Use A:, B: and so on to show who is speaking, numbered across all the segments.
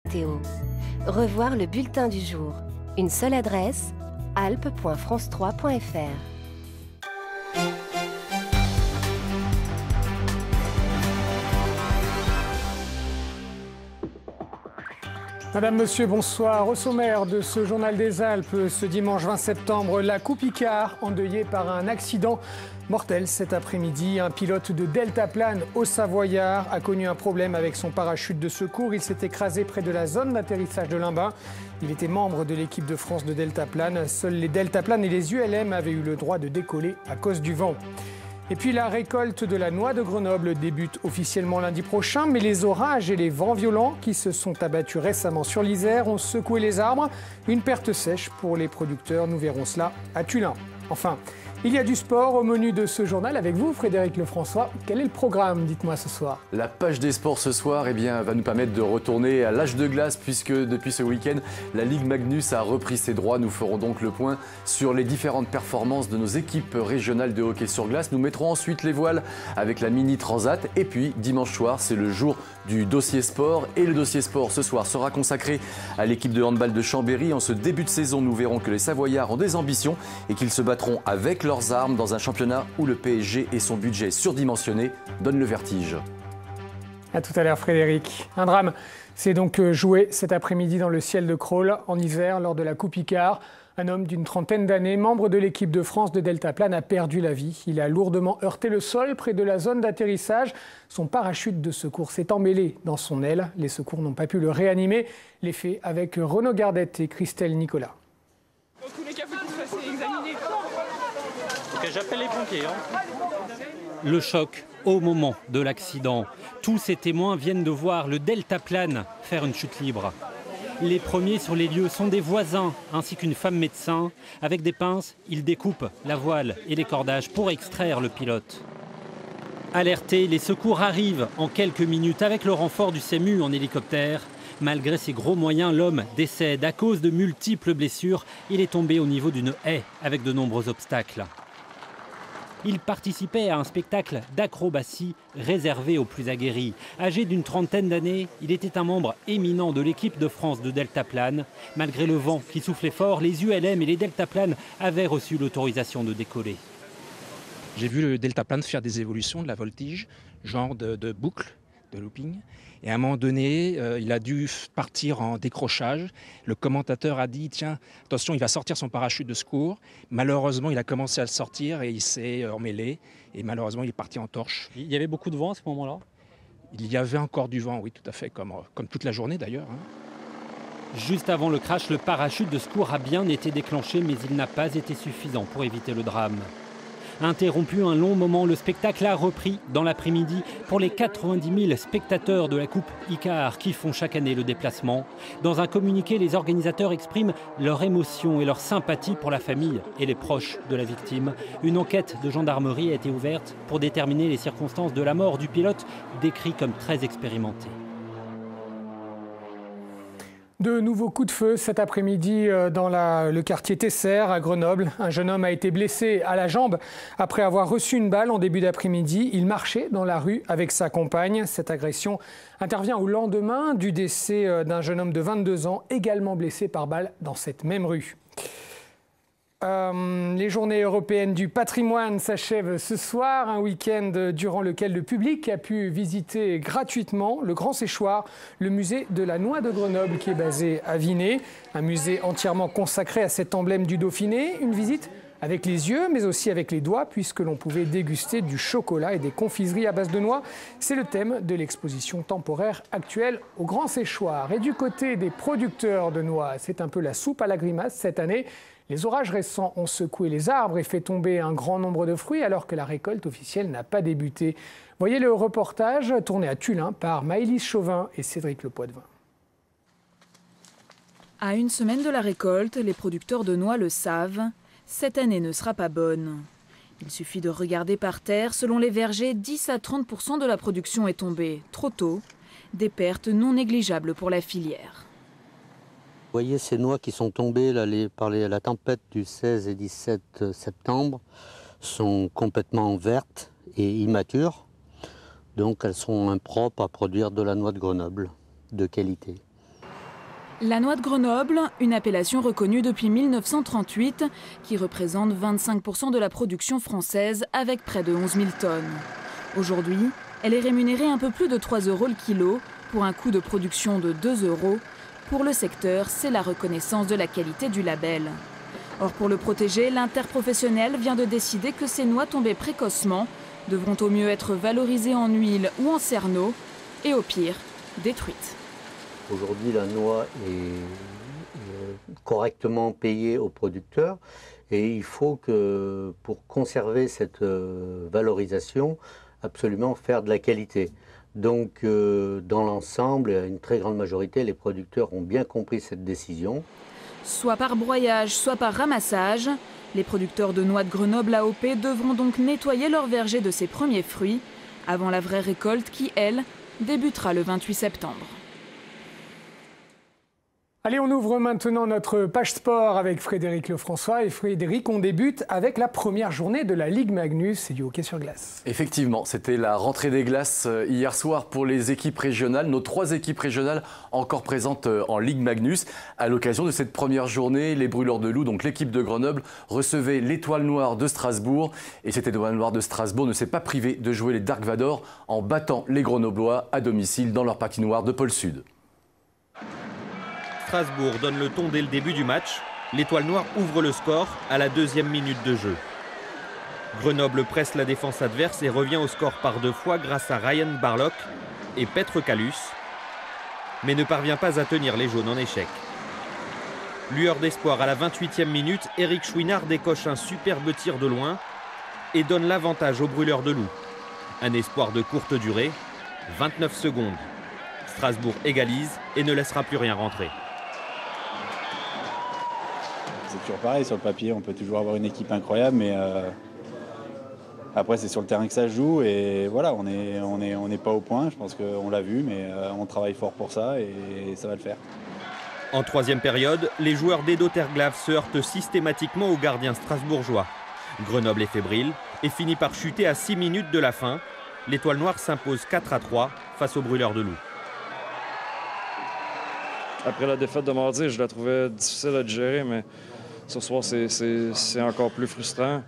A: Théo. Revoir le bulletin du jour. Une seule adresse, alpes.france3.fr.
B: Madame, Monsieur, bonsoir. Au sommaire de ce journal des Alpes, ce dimanche 20 septembre, la coupe Icare, endeuillée par un accident mortel cet après-midi. Un pilote de deltaplane au Savoyard a connu un problème avec son parachute de secours. Il s'est écrasé près de la zone d'atterrissage de Limbin. Il était membre de l'équipe de France de deltaplane. Seuls les deltaplanes et les ULM avaient eu le droit de décoller à cause du vent. Et puis la récolte de la noix de Grenoble débute officiellement lundi prochain, mais les orages et les vents violents qui se sont abattus récemment sur l'Isère ont secoué les arbres. Une perte sèche pour les producteurs, nous verrons cela à Tullin. Enfin, il y a du sport au menu de ce journal avec vous, Frédéric Lefrançois. Quel est le programme, dites-moi ce soir? La page des sports ce soir va nous permettre de retourner à l'âge de glace puisque depuis ce week-end, la Ligue Magnus a repris ses droits. Nous ferons donc le point sur les différentes performances de nos équipes régionales de hockey sur glace. Nous mettrons ensuite les voiles avec la Mini Transat. Et puis, dimanche soir, c'est le jour du dossier sport. Et le dossier sport ce soir sera consacré à l'équipe de handball de Chambéry. En ce début de saison, nous verrons que les Savoyards ont des ambitions et qu'ils se battront avec leurs armes dans un championnat où le PSG et son budget surdimensionné donnent le vertige. A tout à l'heure, Frédéric. Un drame s'est donc joué cet après-midi dans le ciel de Crolles en Isère lors de la Coupe Icare. Un homme d'une trentaine d'années, membre de l'équipe de France de deltaplane, a perdu la vie. Il a lourdement heurté le sol près de la zone d'atterrissage. Son parachute de secours s'est emmêlé dans son aile. Les secours n'ont pas pu le réanimer. Les faits avec Renaud Gardette et Christelle Nicolas.
C: Dans tous les cas, il faut qu'il se fasse examiner.
D: Ok, j'appelle les pompiers.
E: Le choc au moment de l'accident. Tous ces témoins viennent de voir le deltaplane faire une chute libre. Les premiers sur les lieux sont des voisins ainsi qu'une femme médecin. Avec des pinces, ils découpent la voile et les cordages pour extraire le pilote. Alertés, les secours arrivent en quelques minutes avec le renfort du SEMU en hélicoptère. Malgré ses gros moyens, l'homme décède à cause de multiples blessures. Il est tombé au niveau d'une haie avec de nombreux obstacles. Il participait à un spectacle d'acrobatie réservé aux plus aguerris. Âgé d'une trentaine d'années, il était un membre éminent de l'équipe de France de deltaplane. Malgré le vent qui soufflait fort, les ULM et les deltaplanes avaient reçu l'autorisation de décoller.
F: J'ai vu le deltaplane faire des évolutions de la voltige, genre de boucle, de looping. Et à un moment donné, il a dû partir en décrochage. Le commentateur a dit, tiens, attention, il va sortir son parachute de secours. Malheureusement, il a commencé à le sortir et il s'est emmêlé. Et malheureusement, il est parti en torche.
E: Il y avait beaucoup de vent à ce moment-là?
F: Il y avait encore du vent, oui, tout à fait, comme toute la journée d'ailleurs.
E: Juste avant le crash, le parachute de secours a bien été déclenché, mais il n'a pas été suffisant pour éviter le drame. Interrompu un long moment, le spectacle a repris dans l'après-midi pour les 90 000 spectateurs de la Coupe Icare qui font chaque année le déplacement. Dans un communiqué, les organisateurs expriment leur émotion et leur sympathie pour la famille et les proches de la victime. Une enquête de gendarmerie a été ouverte pour déterminer les circonstances de la mort du pilote, décrit comme très expérimenté.
B: De nouveaux coups de feu cet après-midi dans le quartier Tesser à Grenoble. Un jeune homme a été blessé à la jambe après avoir reçu une balle en début d'après-midi. Il marchait dans la rue avec sa compagne. Cette agression intervient au lendemain du décès d'un jeune homme de 22 ans, également blessé par balle dans cette même rue. Les journées européennes du patrimoine s'achèvent ce soir, un week-end durant lequel le public a pu visiter gratuitement le Grand Séchoir, le musée de la noix de Grenoble qui est basé à Vinay, un musée entièrement consacré à cet emblème du Dauphiné, une visite avec les yeux mais aussi avec les doigts puisque l'on pouvait déguster du chocolat et des confiseries à base de noix. C'est le thème de l'exposition temporaire actuelle au Grand Séchoir. Et du côté des producteurs de noix, c'est un peu la soupe à la grimace cette année. Les orages récents ont secoué les arbres et fait tomber un grand nombre de fruits alors que la récolte officielle n'a pas débuté. Voyez le reportage tourné à Tullin par Maëlys Chauvin et Cédric Le Poitvin.
G: À une semaine de la récolte, les producteurs de noix le savent, cette année ne sera pas bonne. Il suffit de regarder par terre, selon les vergers, 10 à 30% de la production est tombée trop tôt, des pertes non négligeables pour la filière.
H: Vous voyez ces noix qui sont tombées par la tempête du 16 et 17 septembre sont complètement vertes et immatures. Donc elles sont impropres à produire de la noix de Grenoble de qualité.
G: La noix de Grenoble, une appellation reconnue depuis 1938, qui représente 25% de la production française avec près de 11 000 tonnes. Aujourd'hui, elle est rémunérée un peu plus de 3 € le kilo pour un coût de production de 2 €. Pour le secteur, c'est la reconnaissance de la qualité du label. Or, pour le protéger, l'interprofessionnel vient de décider que ces noix tombées précocement devront au mieux être valorisées en huile ou en cerneau et au pire, détruites.
H: Aujourd'hui, la noix est correctement payée aux producteurs et il faut que, pour conserver cette valorisation, absolument faire de la qualité. Donc, dans l'ensemble, une très grande majorité, les producteurs ont bien compris cette décision.
G: Soit par broyage, soit par ramassage, les producteurs de noix de Grenoble AOP devront donc nettoyer leur verger de ses premiers fruits avant la vraie récolte qui, elle, débutera le 28 septembre.
B: Allez, on ouvre maintenant notre page sport avec Frédéric Lefrançois. Et Frédéric, on débute avec la première journée de la Ligue Magnus et du hockey sur glace.
I: Effectivement, c'était la rentrée des glaces hier soir pour les équipes régionales. Nos 3 équipes régionales encore présentes en Ligue Magnus. À l'occasion de cette première journée, les Brûleurs de Loup, donc l'équipe de Grenoble, recevaient l'Étoile Noire de Strasbourg. Et cette Étoile Noire de Strasbourg ne s'est pas privée de jouer les Dark Vador en battant les Grenoblois à domicile dans leur patinoire de Pôle Sud.
J: Strasbourg donne le ton dès le début du match. L'Étoile Noire ouvre le score à la 2e minute de jeu. Grenoble presse la défense adverse et revient au score par 2 fois grâce à Ryan Barlock et Petr Kalus, mais ne parvient pas à tenir les jaunes en échec. Lueur d'espoir à la 28e minute, Eric Chouinard décoche un superbe tir de loin et donne l'avantage aux Brûleurs de Loup. Un espoir de courte durée, 29 secondes. Strasbourg égalise et ne laissera plus rien rentrer.
K: C'est toujours pareil, sur le papier, on peut toujours avoir une équipe incroyable, mais après c'est sur le terrain que ça se joue et voilà, on n'est pas au point, je pense qu'on l'a vu, mais on travaille fort pour ça et ça va le faire.
J: En 3e période, les joueurs d'Edo Terglav se heurtent systématiquement aux gardiens strasbourgeois. Grenoble est fébrile et finit par chuter à 6 minutes de la fin. L'Étoile Noire s'impose 4-3 face aux Brûleurs de Loup.
L: Après la défaite de mardi, je la trouvais difficile à digérer, mais ce soir, c'est encore plus frustrant.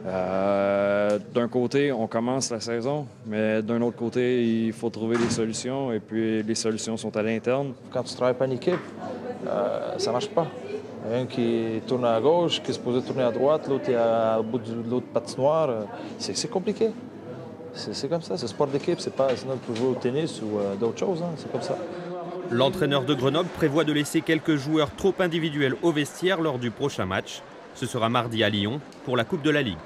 L: D'un côté, on commence la saison, mais d'un autre côté, il faut trouver des solutions, et puis les solutions sont à l'interne.
M: Quand tu ne travailles pas en équipe, ça ne marche pas. Un qui tourne à gauche, qui est supposé tourner à droite, l'autre est au bout de l'autre patinoire. C'est compliqué. C'est comme ça, c'est sport d'équipe, c'est pas sinon tu peux jouer au tennis ou d'autres choses, hein, c'est comme ça.
J: L'entraîneur de Grenoble prévoit de laisser quelques joueurs trop individuels au vestiaire lors du prochain match. Ce sera mardi à Lyon pour la Coupe de la Ligue.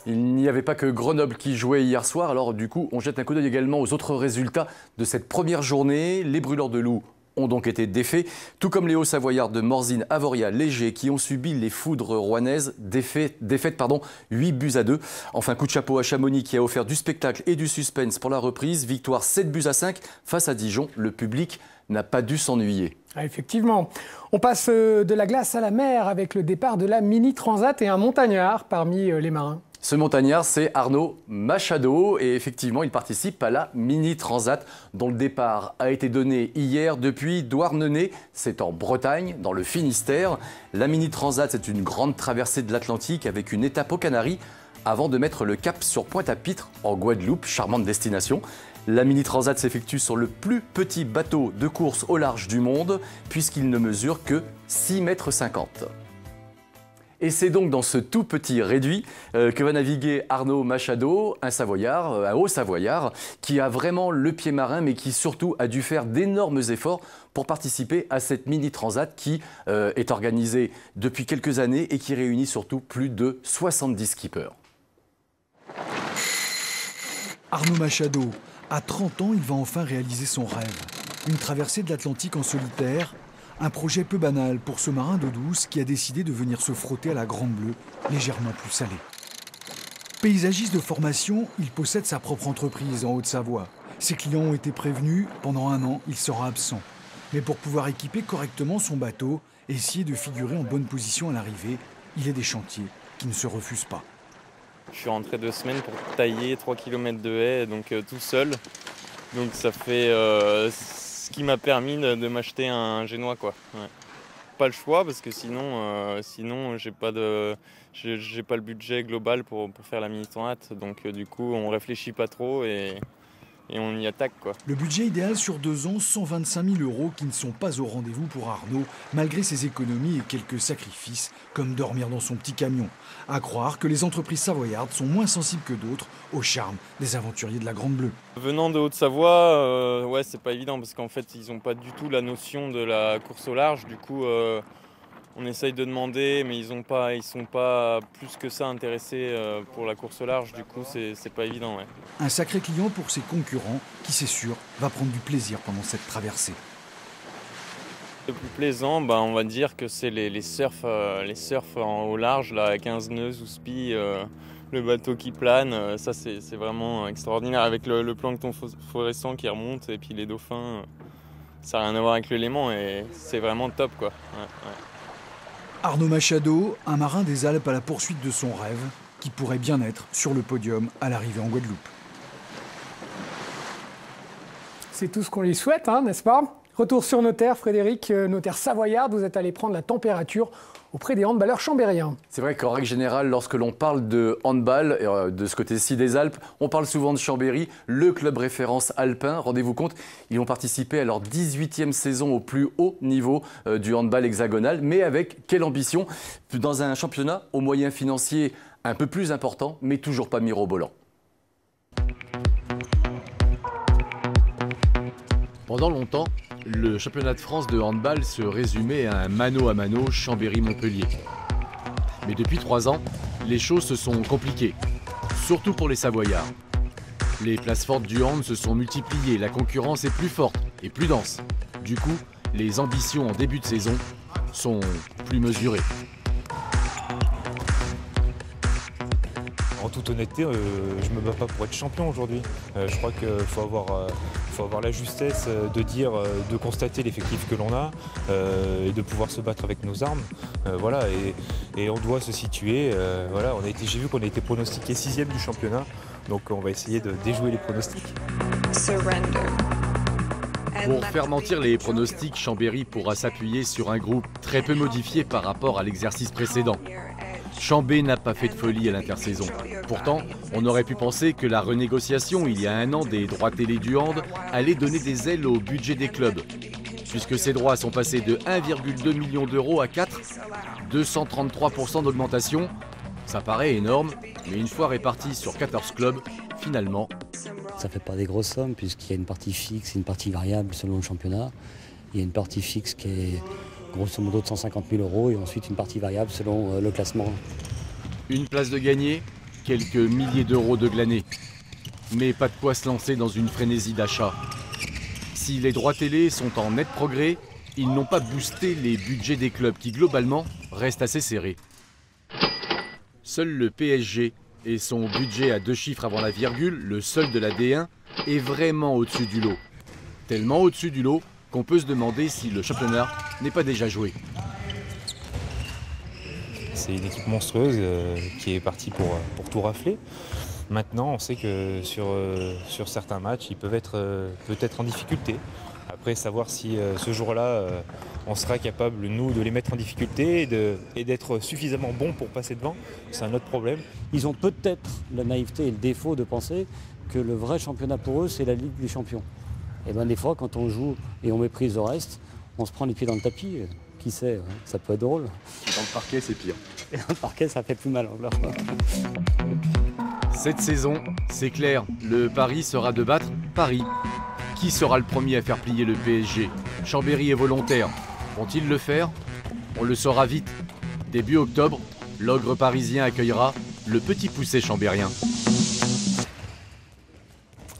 I: Il n'y avait pas que Grenoble qui jouait hier soir, alors du coup on jette un coup d'œil également aux autres résultats de cette première journée. Les Brûleurs de Loup ont donc été défaits, tout comme les Hauts-Savoyards de Morzine, Avoria, Léger qui ont subi les foudres rouennaises, défaites 8-2. Enfin, coup de chapeau à Chamonix qui a offert du spectacle et du suspense pour la reprise. Victoire 7-5 face à Dijon. Le public n'a pas dû s'ennuyer.
B: Ah, effectivement. On passe de la glace à la mer avec le départ de la Mini Transat et un montagnard parmi les marins.
I: Ce montagnard, c'est Arnaud Machado et effectivement, il participe à la Mini Transat dont le départ a été donné hier depuis Douarnenez. C'est en Bretagne, dans le Finistère. La Mini Transat, c'est une grande traversée de l'Atlantique avec une étape aux Canaries avant de mettre le cap sur Pointe-à-Pitre en Guadeloupe, charmante destination. La Mini Transat s'effectue sur le plus petit bateau de course au large du monde puisqu'il ne mesure que 6,50 mètres. Et c'est donc dans ce tout petit réduit que va naviguer Arnaud Machado, un Savoyard, un Haut-Savoyard, qui a vraiment le pied marin, mais qui surtout a dû faire d'énormes efforts pour participer à cette mini-transat qui est organisée depuis quelques années et qui réunit surtout plus de 70 skippers.
N: Arnaud Machado, à 30 ans, il va enfin réaliser son rêve. Une traversée de l'Atlantique en solitaire. Un projet peu banal pour ce marin d'eau douce qui a décidé de venir se frotter à la Grande Bleue, légèrement plus salée. Paysagiste de formation, il possède sa propre entreprise en Haute-Savoie. Ses clients ont été prévenus, pendant 1 an, il sera absent. Mais pour pouvoir équiper correctement son bateau et essayer de figurer en bonne position à l'arrivée, il est des chantiers qui ne se refusent pas.
O: Je suis rentré 2 semaines pour tailler 3 km de haies, donc tout seul. Donc ça fait ce qui m'a permis de m'acheter un génois, quoi. Ouais. Pas le choix parce que sinon j'ai pas le budget global pour faire la mini transat. Donc du coup on réfléchit pas trop et on y attaque, quoi.
N: Le budget idéal sur 2 ans, 125 000 € qui ne sont pas au rendez-vous pour Arnaud, malgré ses économies et quelques sacrifices, comme dormir dans son petit camion. À croire que les entreprises savoyardes sont moins sensibles que d'autres au charme des aventuriers de la Grande Bleue.
O: Venant de Haute-Savoie, ouais, c'est pas évident parce qu'en fait ils ont pas du tout la notion de la course au large. Du coup on essaye de demander, mais ils sont pas plus que ça intéressés pour la course au large. Du coup, c'est pas évident. Ouais.
N: Un sacré client pour ses concurrents, qui c'est sûr va prendre du plaisir pendant cette traversée.
O: Le plus plaisant, on va dire que c'est les surfs au large, là, à 15 nœuds sous spi, le bateau qui plane. Ça, c'est vraiment extraordinaire avec le plancton fluorescent qui remonte et puis les dauphins. Ça n'a rien à voir avec le Léman et c'est vraiment top, quoi. Ouais.
N: Arnaud Machado, un marin des Alpes à la poursuite de son rêve, qui pourrait bien être sur le podium à l'arrivée en Guadeloupe.
B: C'est tout ce qu'on lui souhaite, n'est-ce pas? Retour sur nos terres, Frédéric, nos terres savoyardes, vous êtes allé prendre la température auprès des handballeurs chambériens. C'est
I: vrai qu'en règle générale, lorsque l'on parle de handball, de ce côté-ci des Alpes, on parle souvent de Chambéry, le club référence alpin. Rendez-vous compte, ils ont participé à leur 18e saison au plus haut niveau du handball hexagonal. Mais avec quelle ambition? Dans un championnat aux moyens financiers un peu plus importants, mais toujours pas mirobolant.
P: Pendant longtemps, le championnat de France de handball se résumait à un mano à mano Chambéry-Montpellier. Mais depuis 3 ans, les choses se sont compliquées, surtout pour les Savoyards. Les places fortes du hand se sont multipliées, la concurrence est plus forte et plus dense. Du coup, les ambitions en début de saison sont plus mesurées.
Q: En toute honnêteté, je ne me bats pas pour être champion aujourd'hui. Je crois qu'il faut avoir la justesse de constater l'effectif que l'on a et de pouvoir se battre avec nos armes. Voilà, et on doit se situer. Voilà, j'ai vu qu'on a été pronostiqué 6e du championnat, donc on va essayer de déjouer les pronostics.
P: Pour faire mentir les pronostics, Chambéry pourra s'appuyer sur un groupe très peu modifié par rapport à l'exercice précédent. Chambé n'a pas fait de folie à l'intersaison. Pourtant, on aurait pu penser que la renégociation il y a 1 an des droits télé du hand allait donner des ailes au budget des clubs. Puisque ces droits sont passés de 1,2 million d'euros à 4, 233% d'augmentation. Ça paraît énorme, mais une fois réparti sur 14 clubs, finalement...
R: Ça ne fait pas des grosses sommes puisqu'il y a une partie fixe et une partie variable selon le championnat. Il y a une partie fixe qui est grosso modo de 150 000 € et ensuite une partie variable selon le classement.
P: Une place de gagné, quelques milliers d'euros de glané. Mais pas de quoi se lancer dans une frénésie d'achat. Si les droits télé sont en net progrès, ils n'ont pas boosté les budgets des clubs qui globalement restent assez serrés. Seul le PSG et son budget à 2 chiffres avant la virgule, le seul de la D1, est vraiment au-dessus du lot. Tellement au-dessus du lot qu'on peut se demander si le championnat n'est pas déjà joué.
Q: C'est une équipe monstrueuse qui est partie pour tout rafler. Maintenant, on sait que sur certains matchs, ils peuvent être peut-être en difficulté. Après, savoir si ce jour-là, on sera capable, nous, de les mettre en difficulté et d'être suffisamment bons pour passer devant, c'est un autre problème.
R: Ils ont peut-être la naïveté et le défaut de penser que le vrai championnat pour eux, c'est la Ligue des Champions. Et bien des fois, quand on joue et on méprise le reste, on se prend les pieds dans le tapis. Qui sait, ça peut être drôle.
P: Dans le parquet, c'est pire.
R: Et dans le parquet, ça fait plus mal encore.
P: Cette saison, c'est clair, le pari sera de battre Paris. Qui sera le premier à faire plier le PSG? Chambéry est volontaire. Vont-ils le faire? On le saura vite. Début octobre, l'ogre parisien accueillera le petit poussé chambérien.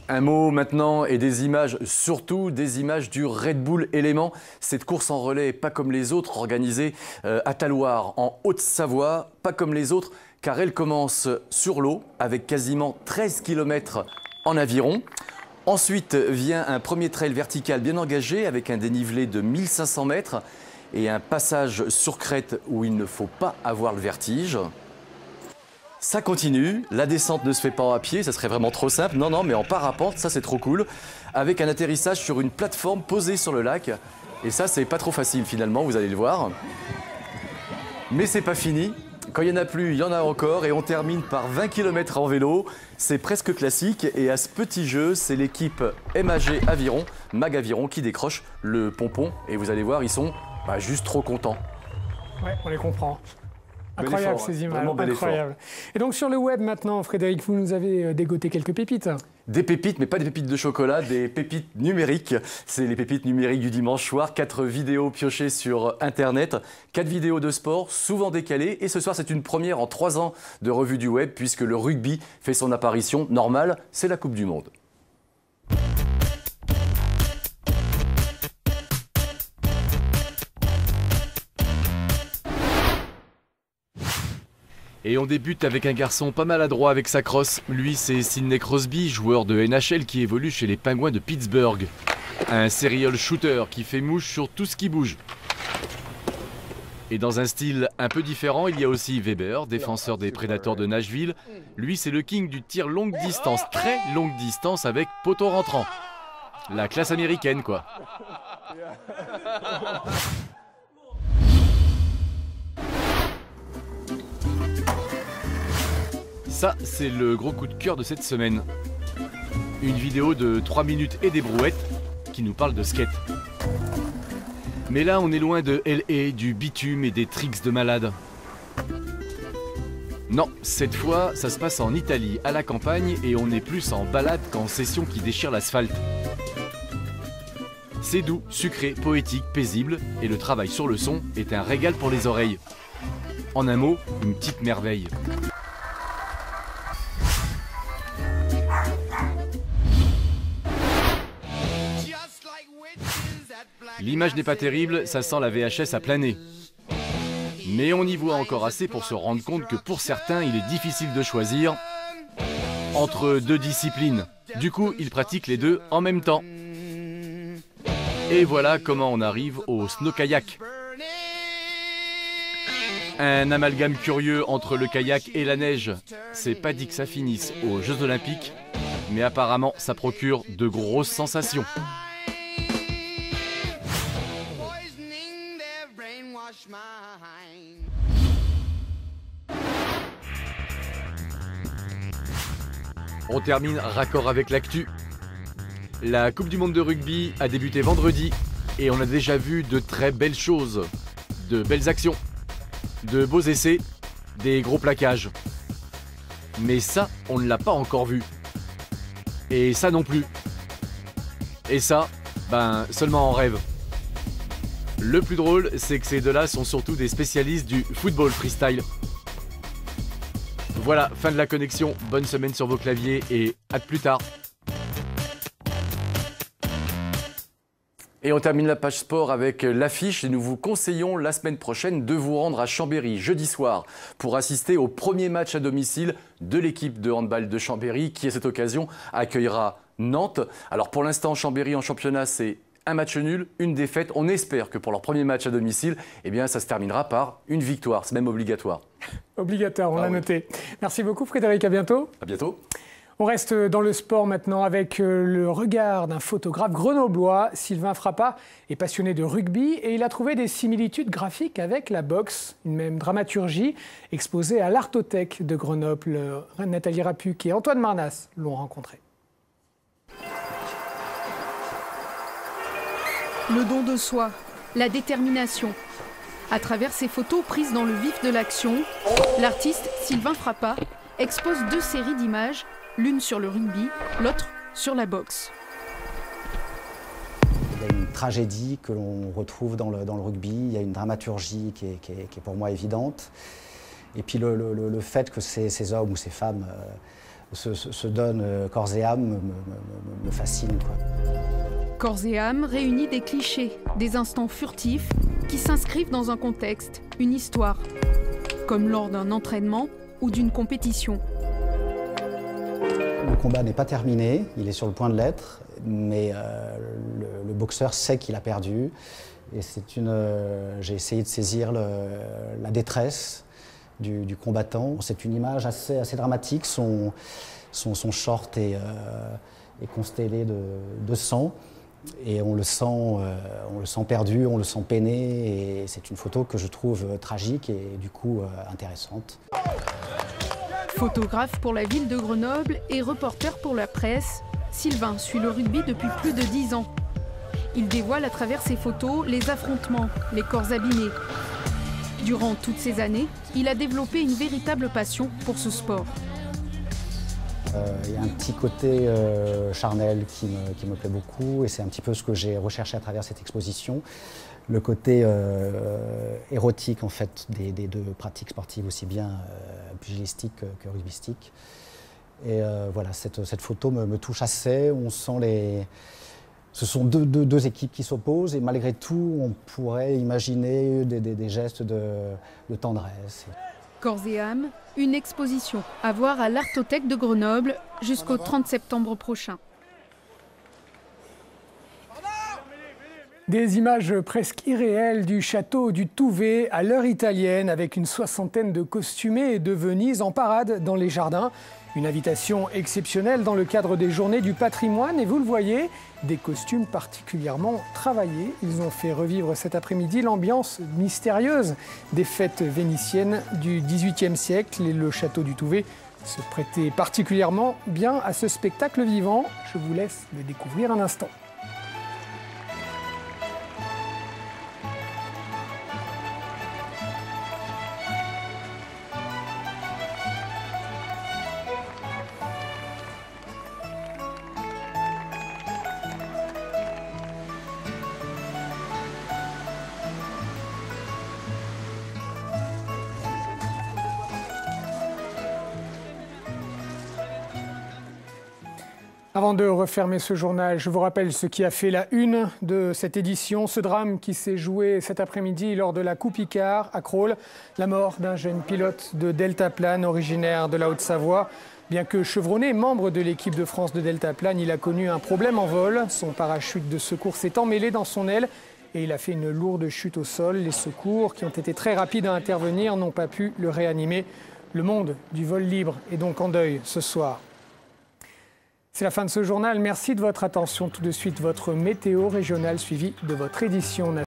I: Un mot maintenant et des images, surtout des images du Red Bull Élément. Cette course en relais, pas comme les autres, organisée à Talloires, en Haute-Savoie, pas comme les autres, car elle commence sur l'eau avec quasiment 13 km en aviron. Ensuite vient un premier trail vertical bien engagé avec un dénivelé de 1500 mètres et un passage sur crête où il ne faut pas avoir le vertige. Ça continue, la descente ne se fait pas à pied, ça serait vraiment trop simple. Non, mais en parapente, ça c'est trop cool. avec un atterrissage sur une plateforme posée sur le lac. Et ça, c'est pas trop facile finalement, vous allez le voir. Mais c'est pas fini. Quand il n'y en a plus, il y en a encore. Et on termine par 20 km en vélo. C'est presque classique. Et à ce petit jeu, c'est l'équipe MAG Aviron qui décroche le pompon. Et vous allez voir, ils sont juste trop contents.
B: Ouais, on les comprend. Incroyable
I: effort,
B: ces images,
I: vraiment bel
B: incroyable. Et donc sur le web maintenant, Frédéric, vous nous avez dégoté quelques pépites.
I: Des pépites, mais pas des pépites de chocolat, des pépites numériques. C'est les pépites numériques du dimanche soir. 4 vidéos piochées sur Internet, 4 vidéos de sport, souvent décalées. Et ce soir, c'est une première en 3 ans de revue du web, puisque le rugby fait son apparition normale. C'est la Coupe du Monde.
P: Et on débute avec un garçon pas maladroit avec sa crosse. Lui, c'est Sidney Crosby, joueur de NHL qui évolue chez les Pingouins de Pittsburgh. Un serial shooter qui fait mouche sur tout ce qui bouge. Et dans un style un peu différent, il y a aussi Weber, défenseur des Predators de Nashville. Lui, c'est le king du tir longue distance, très longue distance avec poteau rentrant. La classe américaine, quoi. Ça, c'est le gros coup de cœur de cette semaine. Une vidéo de 3 minutes et des brouettes qui nous parle de skate. Mais là, on est loin de LA, du bitume et des tricks de malade. Non, cette fois, ça se passe en Italie, à la campagne, et on est plus en balade qu'en session qui déchire l'asphalte. C'est doux, sucré, poétique, paisible, et le travail sur le son est un régal pour les oreilles. En un mot, une petite merveille. L'image n'est pas terrible, ça sent la VHS à plein nez. Mais on y voit encore assez pour se rendre compte que pour certains, il est difficile de choisir entre 2 disciplines. Du coup, ils pratiquent les 2 en même temps. Et voilà comment on arrive au snow-kayak. Un amalgame curieux entre le kayak et la neige. C'est pas dit que ça finisse aux Jeux Olympiques, mais apparemment ça procure de grosses sensations. On termine raccord avec l'actu. La Coupe du Monde de rugby a débuté vendredi et on a déjà vu de très belles choses, de belles actions, de beaux essais, des gros plaquages. Mais ça, on ne l'a pas encore vu. Et ça non plus. Et ça, seulement en rêve. Le plus drôle, c'est que ces deux-là sont surtout des spécialistes du football freestyle. Voilà, fin de la connexion. Bonne semaine sur vos claviers et à plus tard.
I: Et on termine la page sport avec l'affiche et nous vous conseillons la semaine prochaine de vous rendre à Chambéry jeudi soir pour assister au premier match à domicile de l'équipe de handball de Chambéry qui à cette occasion accueillera Nantes. Alors pour l'instant Chambéry en championnat c'est un match nul, une défaite. On espère que pour leur premier match à domicile, ça se terminera par une victoire. C'est même obligatoire.
B: Obligatoire, on l'a noté. Merci beaucoup Frédéric, à bientôt.
I: À bientôt.
B: On reste dans le sport maintenant avec le regard d'un photographe grenoblois. Sylvain Frappat est passionné de rugby et il a trouvé des similitudes graphiques avec la boxe, une même dramaturgie exposée à l'Artothèque de Grenoble. Nathalie Rapuc et Antoine Marnas l'ont rencontré.
S: Le don de soi, la détermination. À travers ces photos prises dans le vif de l'action, l'artiste Sylvain Frappat expose 2 séries d'images, l'une sur le rugby, l'autre sur la boxe.
T: Il y a une tragédie que l'on retrouve dans le rugby, il y a une dramaturgie qui est pour moi évidente. Et puis le fait que ces hommes ou ces femmes se donnent corps et âme me fascine, quoi.
S: Corps et âme réunit des clichés, des instants furtifs qui s'inscrivent dans un contexte, une histoire, comme lors d'un entraînement ou d'une compétition.
T: Le combat n'est pas terminé, il est sur le point de l'être, mais le boxeur sait qu'il a perdu. Et j'ai essayé de saisir la détresse du combattant. C'est une image assez dramatique, son short est est constellé de sang. Et on le sent perdu, on le sent peiné, et c'est une photo que je trouve tragique et du coup intéressante.
S: Photographe pour la ville de Grenoble et reporter pour la presse, Sylvain suit le rugby depuis plus de 10 ans. Il dévoile à travers ses photos les affrontements, les corps abîmés. Durant toutes ces années, il a développé une véritable passion pour ce sport.
T: Il y a un petit côté charnel qui me plaît beaucoup, et c'est un petit peu ce que j'ai recherché à travers cette exposition. Le côté érotique en fait des deux pratiques sportives, aussi bien pugilistiques que rugbystiques. Et voilà, cette photo me touche assez. On sent ce sont deux équipes qui s'opposent, et malgré tout, on pourrait imaginer des gestes de tendresse.
S: Corps et âme, une exposition à voir à l'Artothèque de Grenoble jusqu'au 30 septembre prochain.
B: Des images presque irréelles du château du Touvet à l'heure italienne, avec une soixantaine de costumés de Venise en parade dans les jardins. Une invitation exceptionnelle dans le cadre des Journées du patrimoine, et vous le voyez, des costumes particulièrement travaillés. Ils ont fait revivre cet après-midi l'ambiance mystérieuse des fêtes vénitiennes du XVIIIe siècle, et le château du Touvet se prêtait particulièrement bien à ce spectacle vivant. Je vous laisse le découvrir un instant. Avant de refermer ce journal, je vous rappelle ce qui a fait la une de cette édition, ce drame qui s'est joué cet après-midi lors de la Coupe Icare à Crolles, la mort d'un jeune pilote de deltaplane originaire de la Haute-Savoie. Bien que chevronné, membre de l'équipe de France de deltaplane, il a connu un problème en vol. Son parachute de secours s'est emmêlé dans son aile et il a fait une lourde chute au sol. Les secours, qui ont été très rapides à intervenir, n'ont pas pu le réanimer. Le monde du vol libre est donc en deuil ce soir. C'est la fin de ce journal. Merci de votre attention. Tout de suite, votre météo régionale suivie de votre édition nationale.